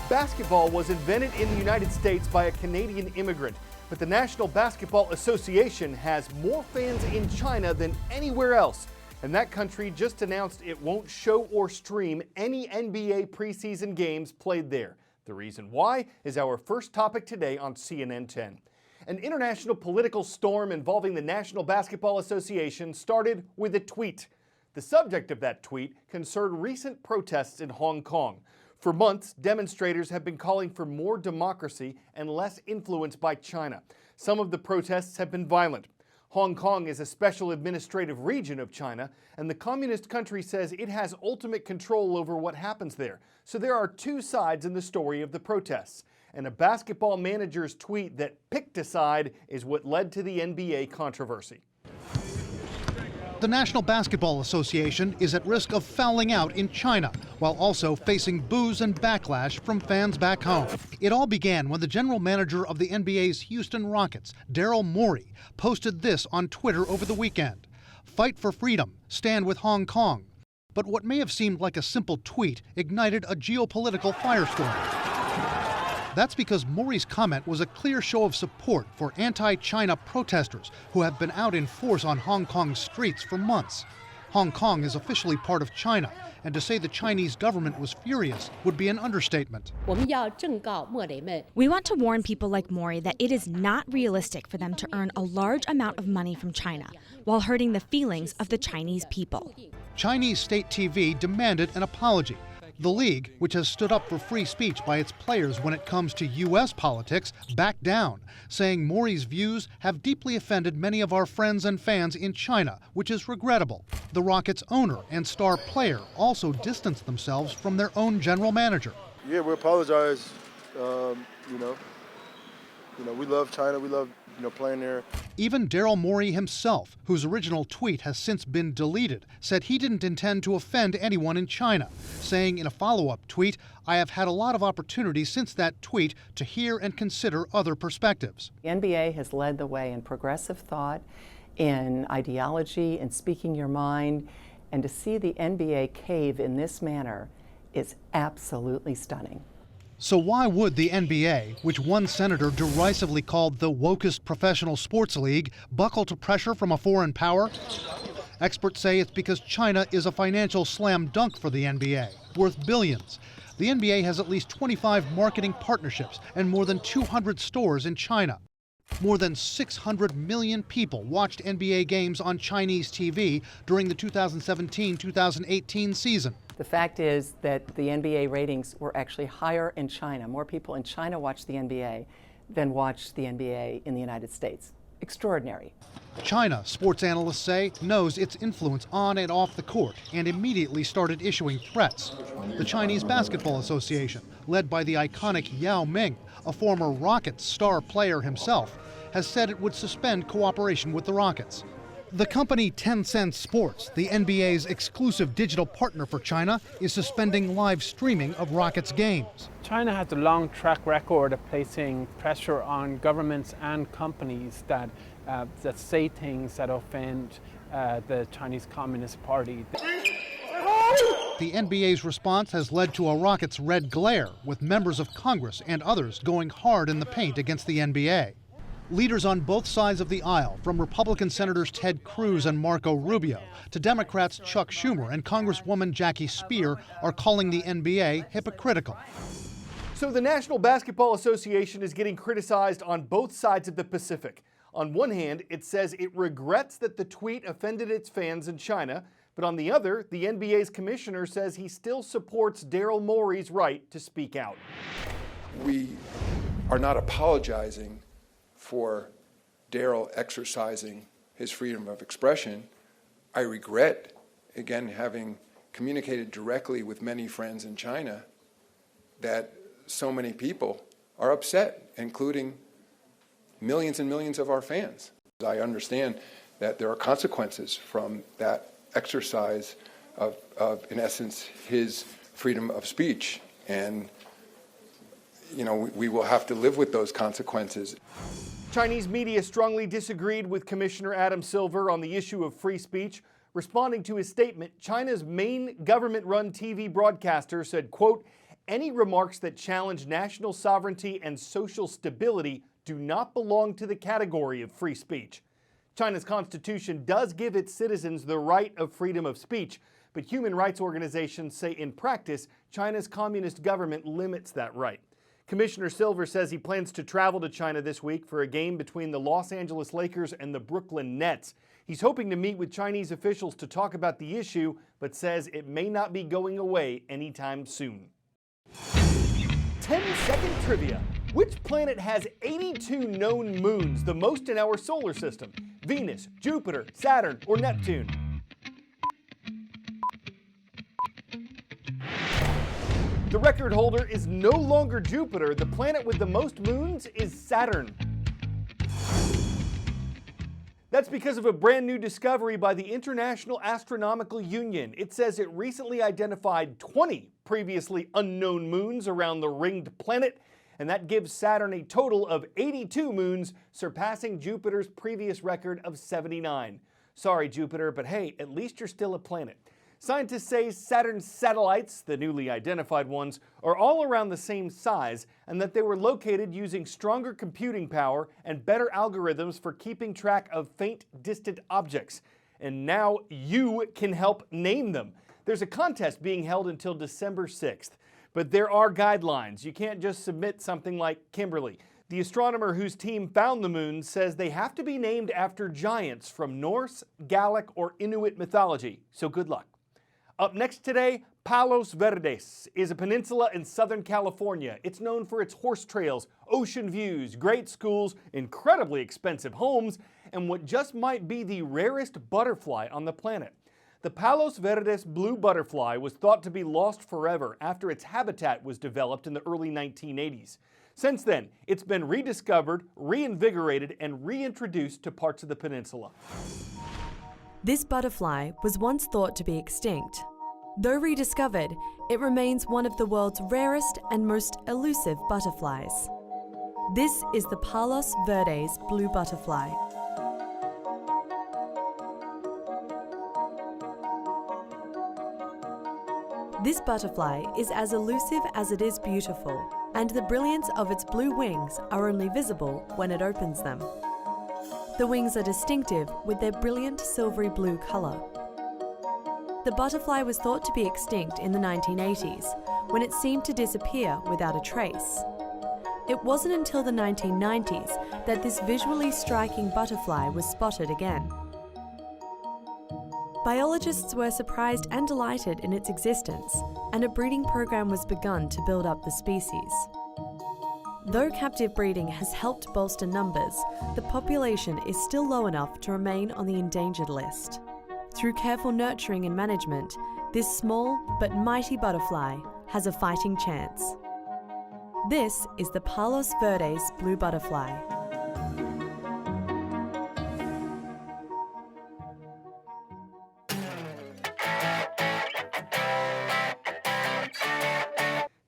Basketball was invented in the United States by a Canadian immigrant, but the National Basketball Association has more fans in China than anywhere else. And that country just announced it won't show or stream any NBA preseason games played there. The reason why is our first topic today on CNN 10. An international political storm involving the National Basketball Association started with a tweet. The subject of that tweet concerned recent protests in Hong Kong. For months, demonstrators have been calling for more democracy and less influence by China. Some of the protests have been violent. Hong Kong is a special administrative region of China, and the communist country says it has ultimate control over what happens there. So there are two sides in the story of the protests. And a basketball manager's tweet that picked a side is what led to the NBA controversy. The National Basketball Association is at risk of fouling out in China, while also facing boos and backlash from fans back home. It all began when the general manager of the NBA's Houston Rockets, Daryl Morey, posted this on Twitter over the weekend: "Fight for freedom, stand with Hong Kong." But what may have seemed like a simple tweet ignited a geopolitical firestorm. That's because Morey's comment was a clear show of support for anti-China protesters who have been out in force on Hong Kong's streets for months. Hong Kong is officially part of China, and to say the Chinese government was furious would be an understatement. We want to warn people like Morey that it is not realistic for them to earn a large amount of money from China while hurting the feelings of the Chinese people. Chinese state TV demanded an apology. The league, which has stood up for free speech by its players when it comes to U.S. politics, backed down, saying Morey's views have deeply offended many of our friends and fans in China, which is regrettable. The Rockets' owner and star player also distanced themselves from their own general manager. Yeah, we apologize. We love China. We love playing there. Even Daryl Morey himself, whose original tweet has since been deleted, said he didn't intend to offend anyone in China, saying in a follow-up tweet, "I have had a lot of opportunities since that tweet to hear and consider other perspectives." The NBA has led the way in progressive thought, in ideology, in speaking your mind, and to see the NBA cave in this manner is absolutely stunning. So why would the NBA, which one senator derisively called the wokest professional sports league, buckle to pressure from a foreign power? Experts say it's because China is a financial slam dunk for the NBA, worth billions. The NBA has at least 25 marketing partnerships and more than 200 stores in China. More than 600 million people watched NBA games on Chinese TV during the 2017-2018 season. The fact is that the NBA ratings were actually higher in China. More people in China watched the NBA than watched the NBA in the United States. Extraordinary. China, sports analysts say, knows its influence on and off the court and immediately started issuing threats. The Chinese Basketball Association, led by the iconic Yao Ming, a former Rockets star player himself, has said it would suspend cooperation with the Rockets. The company Tencent Sports, the NBA's exclusive digital partner for China, is suspending live streaming of Rockets games. China has a long track record of placing pressure on governments and companies that say things that offend the Chinese Communist Party. The NBA's response has led to a Rockets red glare, with members of Congress and others going hard in the paint against the NBA. Leaders on both sides of the aisle, from Republican Senators Ted Cruz and Marco Rubio to Democrats Chuck Schumer and Congresswoman Jackie Speer, are calling the NBA hypocritical. So the National Basketball Association is getting criticized on both sides of the Pacific. On one hand, it says it regrets that the tweet offended its fans in China, but on the other, the NBA's commissioner says he still supports Daryl Morey's right to speak out. We are not apologizing for Daryl exercising his freedom of expression. I regret, again, having communicated directly with many friends in China, that so many people are upset, including millions and millions of our fans. I understand that there are consequences from that exercise of in essence, his freedom of speech. And, we will have to live with those consequences. Chinese media strongly disagreed with Commissioner Adam Silver on the issue of free speech. Responding to his statement, China's main government-run TV broadcaster said, quote, any remarks that challenge national sovereignty and social stability do not belong to the category of free speech. China's constitution does give its citizens the right of freedom of speech, but human rights organizations say in practice, China's communist government limits that right. Commissioner Silver says he plans to travel to China this week for a game between the Los Angeles Lakers and the Brooklyn Nets. He's hoping to meet with Chinese officials to talk about the issue, but says it may not be going away anytime soon. 10-second trivia. Which planet has 82 known moons, the most in our solar system? Venus, Jupiter, Saturn, or Neptune? The record holder is no longer Jupiter. The planet with the most moons is Saturn. That's because of a brand new discovery by the International Astronomical Union. It says it recently identified 20 previously unknown moons around the ringed planet, and that gives Saturn a total of 82 moons, surpassing Jupiter's previous record of 79. Sorry, Jupiter, but hey, at least you're still a planet. Scientists say Saturn's satellites, the newly identified ones, are all around the same size, and that they were located using stronger computing power and better algorithms for keeping track of faint, distant objects. And now you can help name them. There's a contest being held until December 6th. But there are guidelines. You can't just submit something like Kimberly. The astronomer whose team found the moon says they have to be named after giants from Norse, Gallic, or Inuit mythology. So good luck. Up next today, Palos Verdes is a peninsula in Southern California. It's known for its horse trails, ocean views, great schools, incredibly expensive homes, and what just might be the rarest butterfly on the planet. The Palos Verdes blue butterfly was thought to be lost forever after its habitat was developed in the early 1980s. Since then, it's been rediscovered, reinvigorated, and reintroduced to parts of the peninsula. This butterfly was once thought to be extinct. Though rediscovered, it remains one of the world's rarest and most elusive butterflies. This is the Palos Verdes blue butterfly. This butterfly is as elusive as it is beautiful, and the brilliance of its blue wings are only visible when it opens them. The wings are distinctive with their brilliant silvery blue colour. The butterfly was thought to be extinct in the 1980s, when it seemed to disappear without a trace. It wasn't until the 1990s that this visually striking butterfly was spotted again. Biologists were surprised and delighted in its existence, and a breeding program was begun to build up the species. Though captive breeding has helped bolster numbers, the population is still low enough to remain on the endangered list. Through careful nurturing and management, this small but mighty butterfly has a fighting chance. This is the Palos Verdes blue butterfly.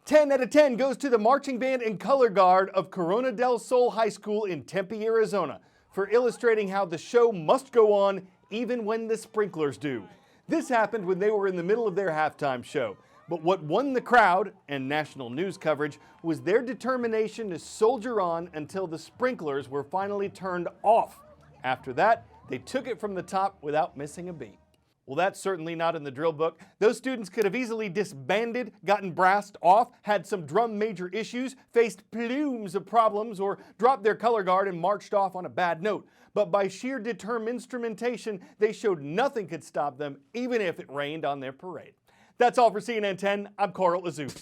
Ten out of 10 goes to the marching band and color guard of Corona del Sol High School in Tempe, Arizona, for illustrating how the show must go on even when the sprinklers do. This happened when they were in the middle of their halftime show. But what won the crowd and national news coverage was their determination to soldier on until the sprinklers were finally turned off. After that, they took it from the top without missing a beat. Well, that's certainly not in the drill book. Those students could have easily disbanded, gotten brassed off, had some drum major issues, faced plumes of problems, or dropped their color guard and marched off on a bad note. But by sheer determined instrumentation, they showed nothing could stop them, even if it rained on their parade. That's all for CNN 10. I'm Coral Azuz.